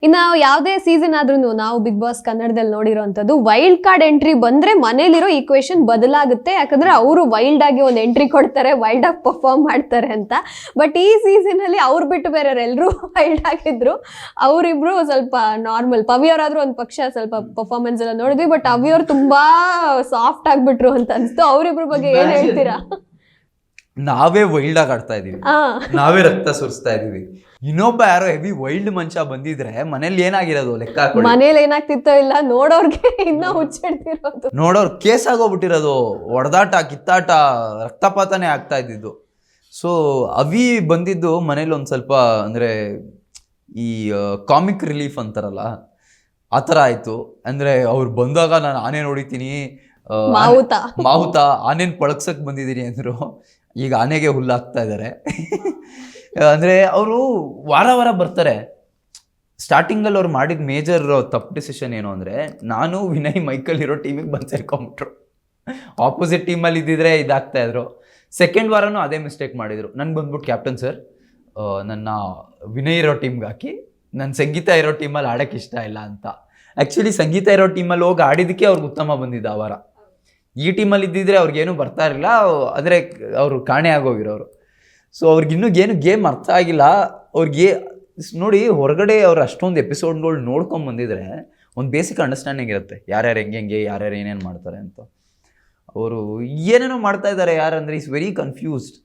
ಇನ್ನು ಯಾವುದೇ ಸೀಸನ್ ಆದ್ರೂ ನಾವು ಬಿಗ್ ಬಾಸ್ ಕನ್ನಡದಲ್ಲಿ ನೋಡಿರೋಂಥದ್ದು ವೈಲ್ಡ್ ಕಾರ್ಡ್ ಎಂಟ್ರಿ ಬಂದ್ರೆ ಮನೇಲಿರೋ ಈಕ್ವೇಶನ್ ಬದಲಾಗುತ್ತೆ. ಯಾಕಂದ್ರೆ ಅವರು ವೈಲ್ಡ್ ಆಗಿ ಒಂದು ಎಂಟ್ರಿ ಕೊಡ್ತಾರೆ, ವೈಲ್ಡ್ ಆಗಿ ಪರ್ಫಾರ್ಮ್ ಮಾಡ್ತಾರೆ ಅಂತ. ಬಟ್ ಈ ಸೀಸನ್ ಅಲ್ಲಿ ಅವ್ರು ಬಿಟ್ಟು ಬೇರೆ ಎಲ್ಲರೂ ವೈಲ್ಡ್ ಆಗಿದ್ರು. ಅವರಿಬ್ರು ಸ್ವಲ್ಪ ನಾರ್ಮಲ್. ಪವಿ ಅವರಾದ್ರೂ ಒಂದು ಪಕ್ಷ ಸ್ವಲ್ಪ ಪರ್ಫಾರ್ಮೆನ್ಸ್ ಎಲ್ಲ ನೋಡಿದ್ವಿ, ಬಟ್ ಅವಿ ಅವ್ರು ತುಂಬಾ ಸಾಫ್ಟ್ ಆಗ್ಬಿಟ್ರು ಅಂತ ಅನ್ಸ್ತು. ಅವರಿಬ್ರ ಬಗ್ಗೆ ಏನ್ ಹೇಳ್ತೀರಾ? ನಾವೇ ವೈಲ್ಡ್ ಆಗಿ ಆಡ್ತಾ ಇದೀವಿ, ನಾವೇ ರಕ್ತ ಸುರಿಸ್ತಾ ಇದೀವಿ. ಇನ್ನೊಬ್ಬ ಯಾರೋ ಹೆವಿ ವೈಲ್ಡ್ ಮನುಷ್ಯ ಬಂದಿದ್ರೆ ಮನೇಲಿ ಏನಾಗಿರೋದು ಲೆಕ್ಕ ಹಾಕೊಳ್ಳಿ. ಮನೇಲಿ ಏನಾಗ್ತಿತ್ತೋ ಇಲ್ಲ, ನೋಡೋರ್ಗೆ ಇನ್ನ ಹುಚ್ಚಿಡ್ತಿರೋದು, ನೋಡೋರ್ ಕೇಸ್ ಆಗೋಗ್ಬಿಟ್ಟಿರೋದು, ಹೊಡೆದಾಟ ಕಿತ್ತಾಟ ರಕ್ತಪಾತನೇ ಆಗ್ತಾ ಇದ್ದಿದ್ದು. ಸೊ ಅವಿ ಬಂದಿದ್ದು ಮನೇಲಿ ಒಂದು ಸ್ವಲ್ಪ ಅಂದರೆ ಈ ಕಾಮಿಕ್ ರಿಲೀಫ್ ಅಂತಾರಲ್ಲ ಆ ಥರ ಆಯಿತು. ಅಂದರೆ ಅವ್ರು ಬಂದಾಗ ನಾನು ಆನೆ ನೋಡಿತೀನಿ, ಮಾವುತ ಆನೆನ ಪಳಗ್ಸಕ್ಕೆ ಬಂದಿದ್ದೀನಿ ಅಂದರು. ಈಗ ಆನೆಗೆ ಹುಲ್ಲಾಗ್ತಾ ಇದ್ದಾರೆ. ಅಂದರೆ ಅವರು ವಾರ ವಾರ ಬರ್ತಾರೆ. ಸ್ಟಾರ್ಟಿಂಗಲ್ಲಿ ಅವ್ರು ಮಾಡಿದ ಮೇಜರ್ ತಪ್ಪು ಡಿಸಿಷನ್ ಏನು ಅಂದರೆ, ನಾನು ವಿನಯ್ ಮೈಕಲ್ ಇರೋ ಟೀಮಿಗೆ ಬಂದು ಸೇರ್ಕೊಂಬಿಟ್ರು. ಆಪೋಸಿಟ್ ಟೀಮಲ್ಲಿ ಇದ್ದಿದ್ರೆ ಇದಾಗ್ತಾ ಇದ್ರು. ಸೆಕೆಂಡ್ ವಾರನೂ ಅದೇ ಮಿಸ್ಟೇಕ್ ಮಾಡಿದರು. ನನಗೆ ಬಂದ್ಬಿಟ್ಟು ಕ್ಯಾಪ್ಟನ್ ಸರ್ ನನ್ನ ವಿನಯ್ ಇರೋ ಟೀಮ್ಗೆ ಹಾಕಿ, ನನ್ನ ಸಂಗೀತ ಇರೋ ಟೀಮಲ್ಲಿ ಆಡೋಕ್ಕೆ ಇಷ್ಟ ಇಲ್ಲ ಅಂತ. ಆ್ಯಕ್ಚುಲಿ ಸಂಗೀತ ಇರೋ ಟೀಮಲ್ಲಿ ಹೋಗಿ ಆಡಿದ್ದಕ್ಕೆ ಅವ್ರಿಗೆ ಉತ್ತಮ ಬಂದಿದ್ದ ಆ ವಾರ. ಈ ಟೀಮಲ್ಲಿ ಇದ್ದಿದ್ರೆ ಅವ್ರಿಗೇನು ಬರ್ತಾ ಇರಲಿಲ್ಲ, ಆದರೆ ಅವರು ಕಾಣೆ ಆಗೋಗಿರೋರು. ಸೊ ಅವ್ರಿಗಿನ್ನೂ ಏನು ಗೇಮ್ ಅರ್ಥ ಆಗಿಲ್ಲ ಅವ್ರಿಗೆ. ನೋಡಿ, ಹೊರಗಡೆ ಅವ್ರು ಅಷ್ಟೊಂದು ಎಪಿಸೋಡ್ಗಳು ನೋಡ್ಕೊಂಡು ಬಂದಿದ್ರೆ ಒಂದು ಬೇಸಿಕ್ ಅಂಡರ್ಸ್ಟ್ಯಾಂಡಿಂಗ್ ಇರುತ್ತೆ, ಯಾರ್ಯಾರು ಹೆಂಗೆ ಯಾರ್ಯಾರು ಏನೇನು ಮಾಡ್ತಾರೆ ಅಂತ. ಅವರು ಏನೇನೋ ಮಾಡ್ತಾ ಇದ್ದಾರೆ. ಯಾರಂದರೆ ಈಸ್ ವೆರಿ ಕನ್ಫ್ಯೂಸ್ಡ್.